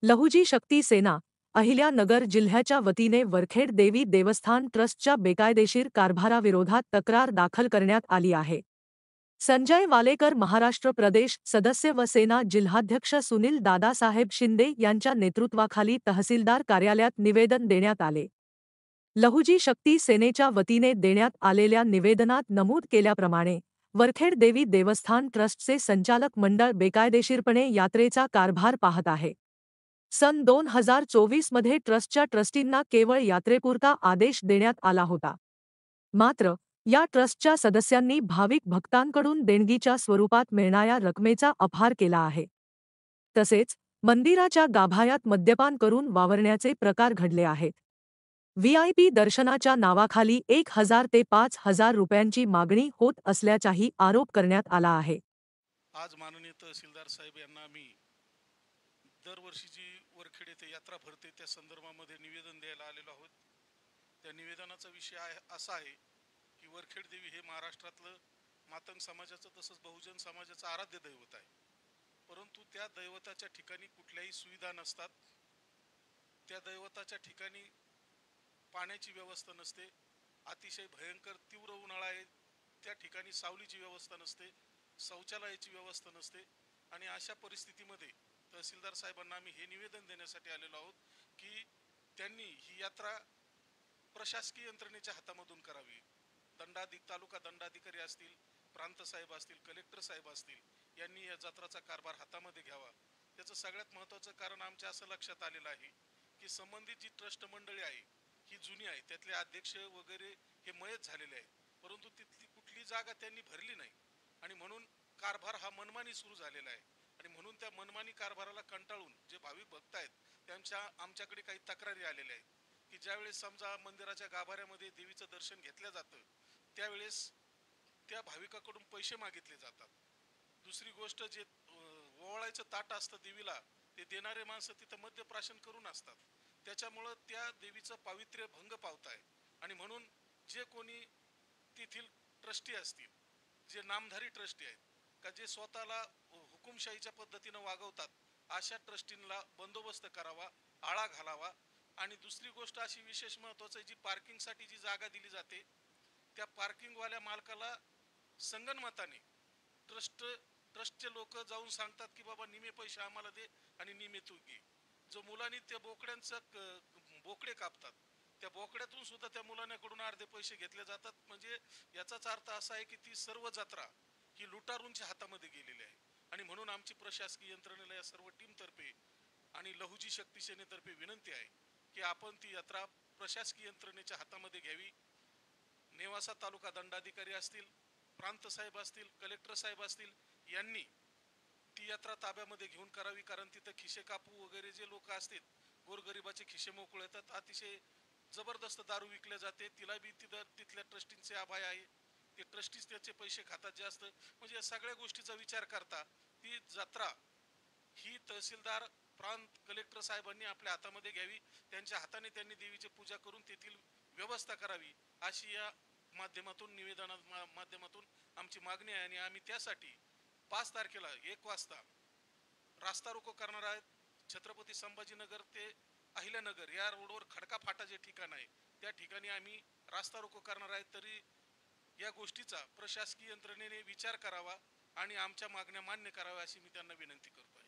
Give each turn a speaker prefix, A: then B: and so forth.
A: लहुजी शक्ती सेना अहिल्यानगर जिल्ह्याच्या वतीने वरखेड देवी देवस्थान ट्रस्टच्या बेकायदेशीर कारभाराविरोधात तक्रार दाखल करण्यात आली आहे. संजय वालेकर महाराष्ट्र प्रदेश सदस्य व सेना जिल्हाध्यक्ष सुनील दादासाहेब शिंदे यांच्या नेतृत्वाखाली तहसीलदार कार्यालयात निवेदन देण्यात आले. लहुजी शक्ती सेनेच्या वतीने देण्यात आलेल्या निवेदनात नमूद केल्याप्रमाणे वरखेड देवी देवस्थान ट्रस्टचे संचालक मंडळ बेकायदेशीरपणे यात्रेचा कारभार पाहत आहे. सन 2024 मध्ये ट्रस्टच्या ट्रस्टींना केवळ यात्रेपुरता आदेश देण्यात आला होता. मात्र या ट्रस्टच्या सदस्यांनी भाविक भक्तांकडून देणगीच्या स्वरूपात मिळणाऱ्या रकमेचा अपहार केला आहे. तसेच मंदिराच्या गाभाऱ्यात मद्यपान करून वावरण्याचे प्रकार घडले आहेत. व्हीआयपी दर्शनाच्या नावाखाली 1,000 ते 5,000 रुपयांची मागणी होत असल्याचाही आरोप करण्यात आला आहे.
B: आज माननीय तहसीलदार साहेब यांना मी दरवर्षी जी वरखेड येथे यात्रा भरते त्या संदर्भामध्ये निवेदन द्यायला आलेलो आहोत. त्या निवेदनाचा विषय असा आहे की वरखेड देवी हे महाराष्ट्रातलं मातंग समाजाचं तसंच बहुजन समाजाचं आराध्य दैवत आहे. परंतु त्या दैवताच्या ठिकाणी कुठल्याही सुविधा नसतात. त्या दैवताच्या ठिकाणी पाण्याची व्यवस्था नसते. अतिशय भयंकर तीव्र उन्हाळा आहे. त्या ठिकाणी सावलीची व्यवस्था नसते, शौचालयाची व्यवस्था नसते. आणि अशा परिस्थितीमध्ये तहसीलदार साहेबांना आम्ही हे निवेदन देण्यासाठी आलेलो आहोत की त्यांनी ही यात्रा प्रशासकीय यंत्रणेच्या हातामधून करावी. तालुका दंडाधिकारी असतील, प्रांत साहेब असतील, कलेक्टर साहेब असतील, यांनी या जत्राचा कारभार हातामध्ये घ्यावा. त्याचं सगळ्यात महत्त्वाचं कारण आमच्या असं लक्षात आलेलं आहे की संबंधित जी ट्रस्ट मंडळी आहे ही जुनी आहे. त्यातले अध्यक्ष वगैरे हे मयत झालेले आहेत. परंतु तिथली कुठली जागा त्यांनी भरली नाही आणि म्हणून कारभार हा मनमानी सुरू झालेला आहे. आणि म्हणून त्या मनमानी कारभाराला कंटाळून जे भाविक भक्त आहेत आमच्याकडे काही तक्रारी आलेल्या आहेत की ज्यावेळेस समजा मंदिराच्या गाभाऱ्यामध्ये देवीचं दर्शन घेतलं जातं त्यावेळेस त्या भाविकाकडून पैसे मागितले जातात. दुसरी गोष्ट, जे ओवाळायचं ताट असतं देवीला ते देणारे माणसं तिथं मद्यप्राशन करून असतात. त्याच्यामुळं त्या देवीचं पावित्र्य भंग पावत आहे. आणि म्हणून जे कोणी तेथील ट्रस्टी असतील, जे नामधारी ट्रस्टी आहेत का जे स्वतःला हुकुमशाहीच्या पद्धतीनं वागवतात, अशा ट्रस्टींना बंदोबस्त करावा, आळा घालावा. आणि दुसरी गोष्ट अशी विशेष महत्त्वाची, जी पार्किंगसाठी जी जागा दिली जाते त्या पार्किंगवाल्या मालकाला संगनमताने ट्रस्टचे लोक जाऊन सांगतात की बाबा निमे पैसे आम्हाला दे आणि निमे तू घे. जो मुलांनी त्या बोकड्यांचं बोकडे कापतात त्या बोकड्यातून सुद्धा त्या मुलांकडून अर्धे पैसे घेतले जातात. म्हणजे याचाच अर्थ असा आहे की ती सर्व जत्रा ही लुटारूंच्या हातामध्ये गेलेली आहे. आणि म्हणून आमची प्रशासकीय यंत्रणेला या सर्व टीमतर्फे आणि लहुजी शक्ती सेनेतर्फे विनंती आहे की आपण ती यात्रा प्रशासकीय यंत्रणेच्या हातामध्ये घ्यावी. नेवासा तालुका दंडाधिकारी असतील, प्रांत साहेब असतील, कलेक्टर साहेब असतील, यांनी ती यात्रा ताब्यामध्ये घेऊन करावी. कारण तिथं खिशे कापू वगैरे जे लोक असतात, गोरगरिबाचे खिशे मोकळे येतात, अतिशय जबरदस्त दारू विकले जाते. तिला बी तिथल्या ट्रस्टींचे अभय आहे. ते ट्रस्टीच त्याचे पैसे खातात जास्त. म्हणजे या सगळ्या गोष्टीचा विचार करता ती जत्रा ही तहसीलदार, प्रांत, कलेक्टर साहेबांनी आपल्या हातामध्ये घ्यावी. त्यांच्या हाताने त्यांनी देवीची पूजा करून तेथील व्यवस्था करावी, अशी या माध्यमातून माध्यमातून आमची मागणी आहे. आणि आम्ही त्यासाठी 5 तारखेला 1 वाजता रास्ता रोको करणार आहेत. छत्रपती संभाजीनगर ते अहिल्यानगर या रोडवर खडका फाटा जे ठिकाण आहे त्या ठिकाणी आम्ही रास्ता रोको करणार आहेत. तरी या गोष्टीचा प्रशासकीय यंत्रणेने विचार करावा आणि आमच्या मागण्या मान्य कराव्या अशी मी त्यांना विनंती करतो आहे.